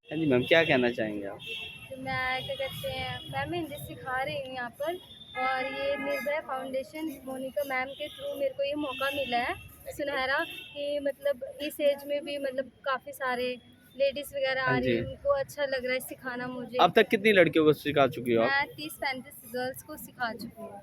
हाँ जी मैम, क्या कहना चाहेंगे आप? तो मैं क्या कहते हैं, मैम मैं हिंदी सिखा रही हूँ यहाँ पर। और ये निर्भया फाउंडेशन मोनिका मैम के थ्रू मेरे को ये मौका मिला है सुनहरा, कि मतलब इस एज में भी मतलब काफ़ी सारे लेडीज़ वगैरह हाँ आ रही जी। हैं, उनको अच्छा लग रहा है सिखाना मुझे। अब तक कितनी लड़कियों को सिखा चुकी हो आप? मैं 30-35 गर्ल्स को सिखा चुकी हूँ।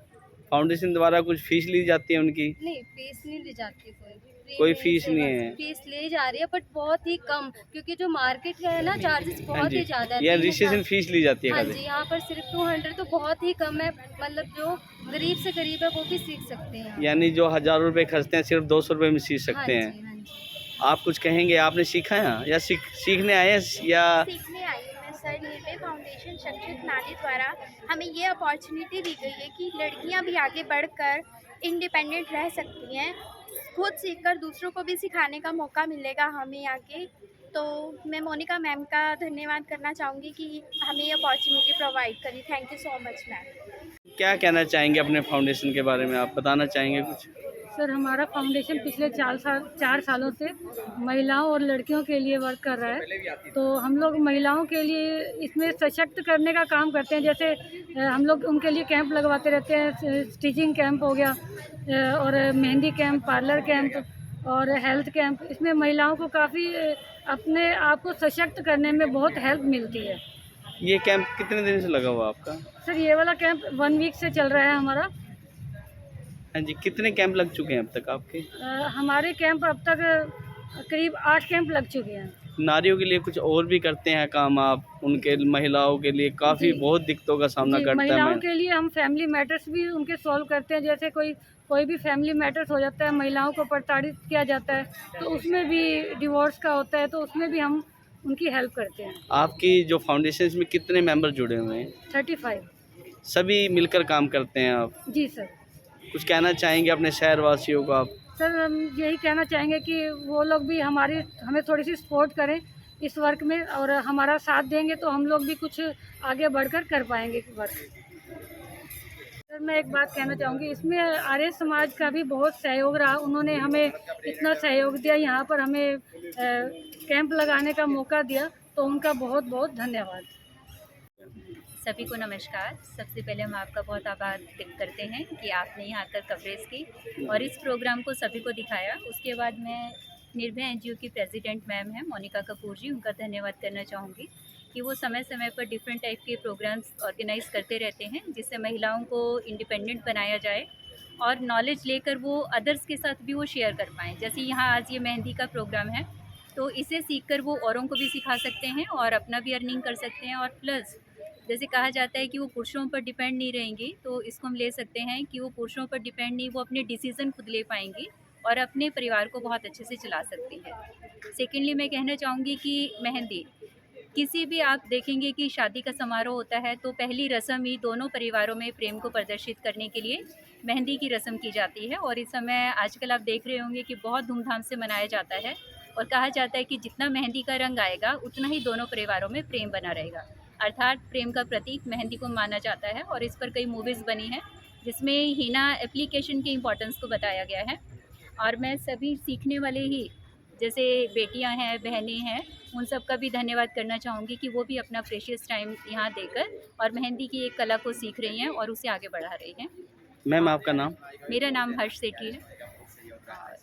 फाउंडेशन द्वारा कुछ फीस ली जाती है उनकी? नहीं, फीस नहीं ली जाती कोई भी, फ्री कोई में फीस नहीं सेवा है? फीस ली जा रही है बट बहुत ही कम, क्योंकि जो मार्केट का है ना चार्जेस हाँ बहुत जी, ही ज़्यादा है, या 3000। रजिस्ट्रेशन फीस ली जाती है हाँ खाली? जी, यहाँ पर सिर्फ 200 तो बहुत ही कम है, मतलब जो गरीब से गरीब है वो भी सीख सकते हैं यहाँ यानी पर। जो हज़ारों रुपए खर्चते हैं सिर्फ 200 रुपए में सीख हाँ सकते हैं। जी, हाँ जी। आप कुछ कहेंगे? आपने सीखा है यहाँ या सीखने आए हैं या? सीखने आई हूँ मैं। सर निर्भय फाउंडेशन शैक्षिक नारी द्वारा हमें ये अपॉर्चुनिटी दी गई है कि लड़कियां भी आगे बढ़कर इंडिपेंडेंट रह सकती हैं, खुद सीखकर दूसरों को भी सिखाने का मौका मिलेगा हमें आगे। तो मैं मोनिका मैम का धन्यवाद करना चाहूँगी कि हमें ये अपॉर्चुनिटी प्रोवाइड करी। Thank you so much ma'am. क्या कहना चाहेंगे अपने फाउंडेशन के बारे में? आप बताना चाहेंगे कुछ? सर हमारा फाउंडेशन पिछले 4 सालों से महिलाओं और लड़कियों के लिए वर्क कर रहा है। तो हम लोग महिलाओं के लिए इसमें सशक्त करने का काम करते हैं। जैसे हम लोग उनके लिए कैंप लगवाते रहते हैं, स्टिचिंग कैंप हो गया, और मेहंदी कैंप, पार्लर कैंप और हेल्थ कैंप। इसमें महिलाओं को काफ़ी अपने आप को सशक्त करने में बहुत हेल्प मिलती है। ये कैंप कितने दिन से लगा हुआ आपका? सर ये वाला कैंप 1 वीक से चल रहा है हमारा। हाँ जी, कितने कैंप लग चुके हैं अब तक आपके? हमारे कैंप अब तक करीब 8 कैंप लग चुके हैं। नारियों के लिए कुछ और भी करते हैं काम आप? उनके महिलाओं के लिए काफ़ी जी, बहुत दिक्कतों का सामना जी, करता है महिलाओं मैं। के लिए हम फैमिली मैटर्स भी उनके सॉल्व करते हैं। जैसे कोई भी फैमिली मैटर्स हो जाता है, महिलाओं को प्रताड़ित किया जाता है, तो उसमें भी डिवोर्स का होता है, तो उसमें भी हम उनकी हेल्प करते हैं। आपकी जो फाउंडेशन में कितने मेंबर जुड़े हुए हैं? 35। सभी मिलकर काम करते हैं आप? जी सर। कुछ कहना चाहेंगे अपने शहरवासियों को आप? सर हम यही कहना चाहेंगे कि वो लोग भी हमें थोड़ी-सी सपोर्ट करें इस वर्क में, और हमारा साथ देंगे तो हम लोग भी कुछ आगे बढ़कर कर पाएँगे वर्क। सर मैं एक बात कहना चाहूँगी, इसमें आर्य समाज का भी बहुत सहयोग रहा। उन्होंने हमें इतना सहयोग दिया, यहाँ पर हमें कैंप लगाने का मौका दिया, तो उनका बहुत बहुत धन्यवाद। सभी को नमस्कार। सबसे पहले हम आपका बहुत आभार व्यक्त करते हैं कि आपने यहाँ आकर कवरेज की और इस प्रोग्राम को सभी को दिखाया। उसके बाद मैं निर्भया एनजीओ की प्रेसिडेंट मैम हैं मोनिका कपूर जी, उनका धन्यवाद करना चाहूँगी कि वो समय समय पर डिफरेंट टाइप के प्रोग्राम्स ऑर्गेनाइज़ करते रहते हैं जिससे महिलाओं को इंडिपेंडेंट बनाया जाए और नॉलेज लेकर वो अदर्स के साथ भी वो शेयर कर पाएँ। जैसे यहाँ आज ये मेहंदी का प्रोग्राम है, तो इसे सीखकर वो औरों को भी सिखा सकते हैं और अपना भी अर्निंग कर सकते हैं। और प्लस जैसे कहा जाता है कि वो पुरुषों पर डिपेंड नहीं रहेंगी, तो इसको हम ले सकते हैं कि वो पुरुषों पर डिपेंड नहीं, वो अपने डिसीज़न खुद ले पाएंगी और अपने परिवार को बहुत अच्छे से चला सकती है। सेकेंडली मैं कहना चाहूँगी कि मेहंदी किसी भी आप देखेंगे कि शादी का समारोह होता है तो पहली रस्म ही दोनों परिवारों में प्रेम को प्रदर्शित करने के लिए मेहंदी की रस्म की जाती है। और इस समय आजकल आप देख रहे होंगे कि बहुत धूमधाम से मनाया जाता है और कहा जाता है कि जितना मेहंदी का रंग आएगा उतना ही दोनों परिवारों में प्रेम बना रहेगा। अर्थात प्रेम का प्रतीक मेहंदी को माना जाता है और इस पर कई मूवीज़ बनी हैं जिसमें हीना एप्लीकेशन के इम्पोर्टेंस को बताया गया है। और मैं सभी सीखने वाले ही जैसे बेटियां हैं, बहनें हैं, उन सब का भी धन्यवाद करना चाहूँगी कि वो भी अपना प्रेशियस टाइम यहाँ देकर और मेहंदी की एक कला को सीख रही हैं और उसे आगे बढ़ा रही हैं। मैम आपका नाम? मेरा नाम हर्ष सेठी है।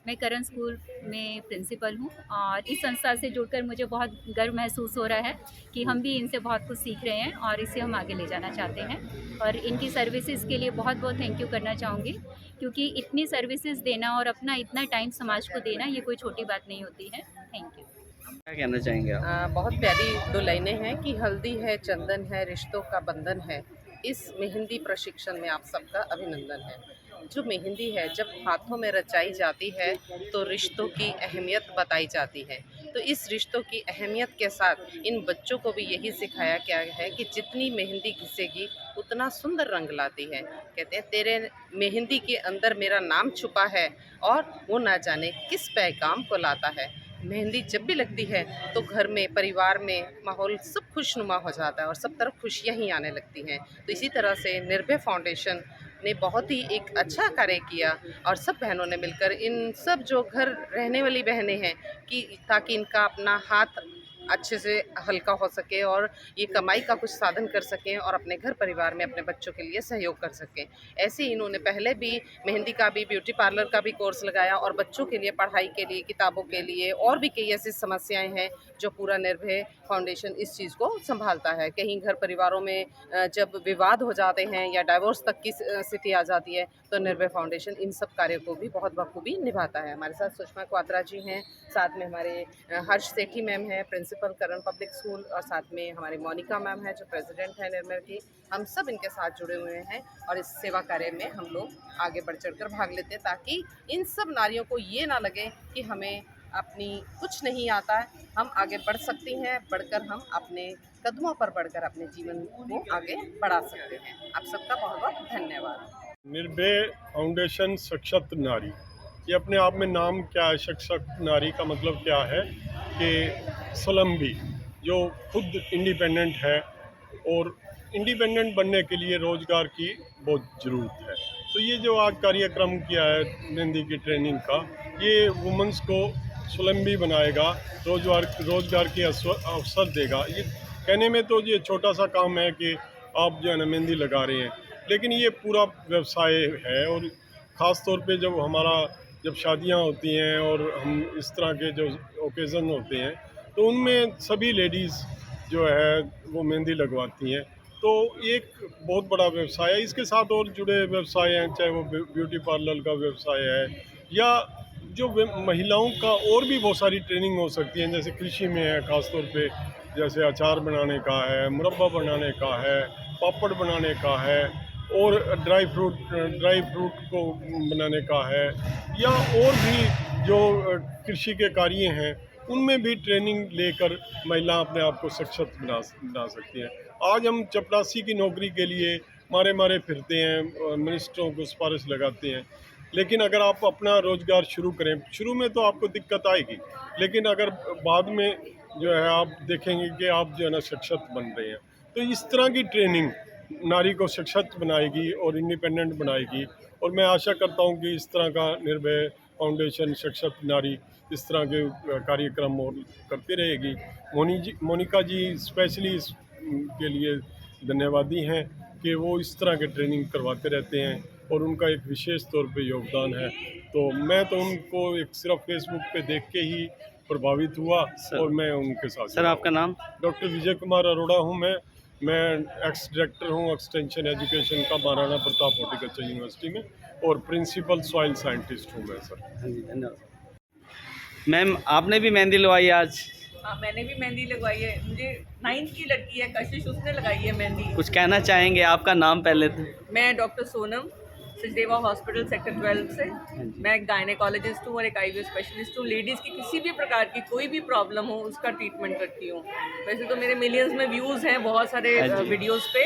मैं करण स्कूल में प्रिंसिपल हूँ और इस संस्था से जुड़कर मुझे बहुत गर्व महसूस हो रहा है कि हम भी इनसे बहुत कुछ सीख रहे हैं और इसे हम आगे ले जाना चाहते हैं। और इनकी सर्विसेज के लिए बहुत बहुत थैंक यू करना चाहूँगी, क्योंकि इतनी सर्विसेज देना और अपना इतना टाइम समाज को देना ये कोई छोटी बात नहीं होती है। Thank you. क्या कहना चाहेंगे आप? बहुत प्यारी दो लाइनें हैं कि हल्दी है, चंदन है, रिश्तों का बंधन है। इस मेहंदी प्रशिक्षण में आप सबका अभिनंदन है। जो मेहंदी है जब हाथों में रचाई जाती है तो रिश्तों की अहमियत बताई जाती है। तो इस रिश्तों की अहमियत के साथ इन बच्चों को भी यही सिखाया गया है कि जितनी मेहंदी घिसेगी उतना सुंदर रंग लाती है। कहते हैं तेरे मेहंदी के अंदर मेरा नाम छुपा है और वो ना जाने किस पैगाम को लाता है। मेहंदी जब भी लगती है तो घर में, परिवार में माहौल सब खुशनुमा हो जाता है और सब तरफ खुशियाँ ही आने लगती हैं। तो इसी तरह से निर्भय फाउंडेशन ने बहुत ही एक अच्छा कार्य किया और सब बहनों ने मिलकर इन सब जो घर रहने वाली बहनें हैं कि ताकि इनका अपना हाथ अच्छे से हल्का हो सके और ये कमाई का कुछ साधन कर सकें और अपने घर परिवार में अपने बच्चों के लिए सहयोग कर सकें। ऐसे ही इन्होंने पहले भी मेहंदी का भी, ब्यूटी पार्लर का भी कोर्स लगाया और बच्चों के लिए पढ़ाई के लिए, किताबों के लिए और भी कई ऐसी समस्याएं हैं जो पूरा निर्भय फाउंडेशन इस चीज़ को संभालता है। कहीं घर परिवारों में जब विवाद हो जाते हैं या डाइवोर्स तक की स्थिति आ जाती है तो निर्भय फाउंडेशन इन सब कार्यों को भी बहुत बखूबी निभाता है। हमारे साथ सुषमा क्वात्रा जी हैं, साथ में हमारे हर्ष सेठी मैम हैं, प्रिंसिपल करण पब्लिक स्कूल, और साथ में हमारी मोनिका मैम है जो प्रेसिडेंट है निर्भय की। हम सब इनके साथ जुड़े हुए हैं और इस सेवा कार्य में हम लोग आगे बढ़ चढ़ कर भाग लेते हैं ताकि इन सब नारियों को ये ना लगे कि हमें अपनी कुछ नहीं आता है। हम आगे बढ़ सकती हैं, बढ़कर हम अपने कदमों पर बढ़कर अपने जीवन को आगे बढ़ा सकते हैं। आप सबका बहुत बहुत धन्यवाद। निर्भय फाउंडेशन सशक्त नारी, ये अपने आप में नाम क्या है? सशक्त नारी का मतलब क्या है कि स्वावलंबी, जो खुद इंडिपेंडेंट है, और इंडिपेंडेंट बनने के लिए रोज़गार की बहुत ज़रूरत है। तो ये जो आज कार्यक्रम किया है मेहंदी की ट्रेनिंग का, ये वुमेंस को स्वावलंबी बनाएगा, रोज़गार के अवसर देगा। ये कहने में तो ये छोटा सा काम है कि आप जो है ना मेहंदी लगा रहे हैं, लेकिन ये पूरा व्यवसाय है। और ख़ास तौर पे जब शादियां होती हैं और हम इस तरह के जो ओकेज़न होते हैं तो उनमें सभी लेडीज़ जो है वो मेहंदी लगवाती हैं। तो एक बहुत बड़ा व्यवसाय है। इसके साथ और जुड़े व्यवसाय हैं, चाहे वो ब्यूटी पार्लर का व्यवसाय है या जो महिलाओं का और भी बहुत सारी ट्रेनिंग हो सकती है, जैसे कृषि में है, ख़ास तौर पे जैसे अचार बनाने का है, मुरब्बा बनाने का है, पापड़ बनाने का है, और ड्राई फ्रूट को बनाने का है, या और भी जो कृषि के कार्य हैं उनमें भी ट्रेनिंग लेकर महिला अपने आप को सशक्त बना सकती हैं। आज हम चपरासी की नौकरी के लिए मारे फिरते हैं, मिनिस्टरों को सिफारिश लगाते हैं, लेकिन अगर आप अपना रोज़गार शुरू करें, शुरू में तो आपको दिक्कत आएगी, लेकिन अगर बाद में जो है आप देखेंगे कि आप जो है ना सशक्त बन रहे हैं। तो इस तरह की ट्रेनिंग नारी को सशक्त बनाएगी और इंडिपेंडेंट बनाएगी। और मैं आशा करता हूं कि इस तरह का निर्भय फाउंडेशन सशक्त नारी इस तरह के कार्यक्रम और करती रहेगी। मोनिका जी स्पेशली के लिए धन्यवादी हैं कि वो इस तरह के ट्रेनिंग करवाते रहते हैं और उनका एक विशेष तौर पे योगदान है। तो मैं तो उनको एक सिर्फ फेसबुक पे देख के ही प्रभावित हुआ और मैं उनके साथ। सर आपका नाम? डॉक्टर विजय कुमार अरोड़ा हूँ। मैं एक्स डायरेक्टर हूँ एक्सटेंशन एजुकेशन का महाराणा प्रताप हॉर्टिकल्चर यूनिवर्सिटी में, और प्रिंसिपल सॉइल साइंटिस्ट हूँ मैं सर। हाँ जी, धन्यवाद। मैम आपने भी मेहंदी लगवाई आज? हाँ, मैंने भी मेहंदी लगवाई है। मुझे 9th की लड़की है कशिश, उसने लगाई है मेहंदी। कुछ कहना चाहेंगे? आपका नाम पहले तो? मैं doctor Sonam, Sachdeva hospital sector 12 से। मैं एक गायनेकोलॉजिस्ट हूँ और एक आईवीएफ स्पेशलिस्ट हूँ। लेडीज़ की किसी भी प्रकार की कोई भी प्रॉब्लम हो उसका ट्रीटमेंट करती हूँ। वैसे तो मेरे मिलियंस में व्यूज़ हैं बहुत सारे वीडियोस पे,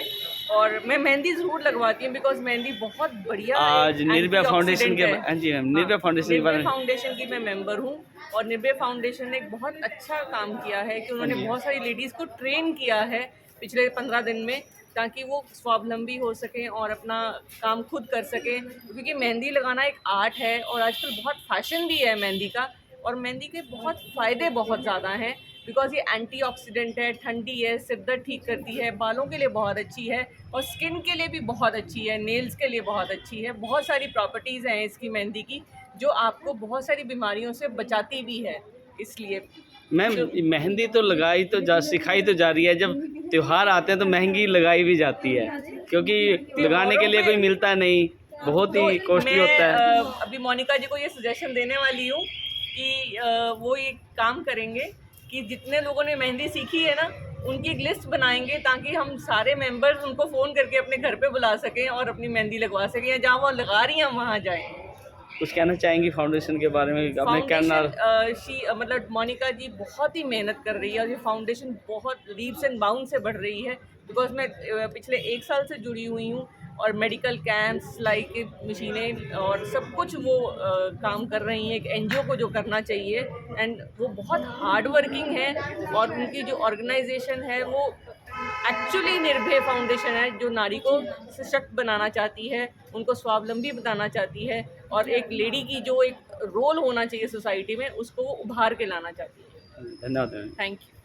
और मैं मेहंदी ज़रूर लगवाती हूँ बिकॉज मेहंदी बहुत बढ़िया आज निर्भय फाउंडेशन के, हाँ जी मैम, निर्भय फाउंडेशन के बारे में। फाउंडेशन की मैं मेंबर हूँ और निर्भय फाउंडेशन ने एक बहुत अच्छा काम किया है कि उन्होंने बहुत सारी लेडीज़ को ट्रेन किया है पिछले 15 दिन में, ताकि वो स्वावलंबी हो सकें और अपना काम खुद कर सकें। क्योंकि मेहंदी लगाना एक आर्ट है और आजकल बहुत फैशन भी है मेहंदी का, और मेहंदी के बहुत फ़ायदे बहुत ज़्यादा हैं बिकॉज ये एंटीऑक्सीडेंट है, ठंडी है, सिर दर्द ठीक करती है, बालों के लिए बहुत अच्छी है और स्किन के लिए भी बहुत अच्छी है, नेल्स के लिए बहुत अच्छी है। बहुत सारी प्रॉपर्टीज़ हैं इसकी मेहंदी की जो आपको बहुत सारी बीमारियों से बचाती भी है। इसलिए मैम मेहंदी तो लगाई तो सिखाई तो जा रही है, जब त्योहार आते हैं तो महंगी लगाई भी जाती है क्योंकि लगाने के लिए कोई मिलता नहीं, बहुत ही कॉस्टली होता है। अभी मोनिका जी को ये सजेशन देने वाली हूँ कि वो ये काम करेंगे कि जितने लोगों ने मेहंदी सीखी है ना उनकी एक लिस्ट बनाएंगे ताकि हम सारे मेंबर्स उनको फ़ोन करके अपने घर पे बुला सकें और अपनी मेहंदी लगवा सकें, या जहाँ वो लगा रही हैं हम वहाँ जाएँ। कुछ कहना चाहेंगी फाउंडेशन के बारे में? अपने कहना मतलब मोनिका जी बहुत ही मेहनत कर रही है और ये फाउंडेशन बहुत लीप्स एंड बाउंड से बढ़ रही है बिकॉज मैं पिछले 1 साल से जुड़ी हुई हूँ और मेडिकल कैंप्स, सिलाई की मशीनें और सब कुछ वो काम कर रही हैं एक एनजीओ को जो करना चाहिए। एंड वो बहुत हार्ड वर्किंग है और उनकी जो ऑर्गेनाइजेशन है वो एक्चुअली निर्भय फाउंडेशन है जो नारी को सशक्त बनाना चाहती है, उनको स्वावलंबी बनाना चाहती है और एक लेडी की जो एक रोल होना चाहिए सोसाइटी में उसको वो उभार के लाना चाहती है। धन्यवाद। Thank you.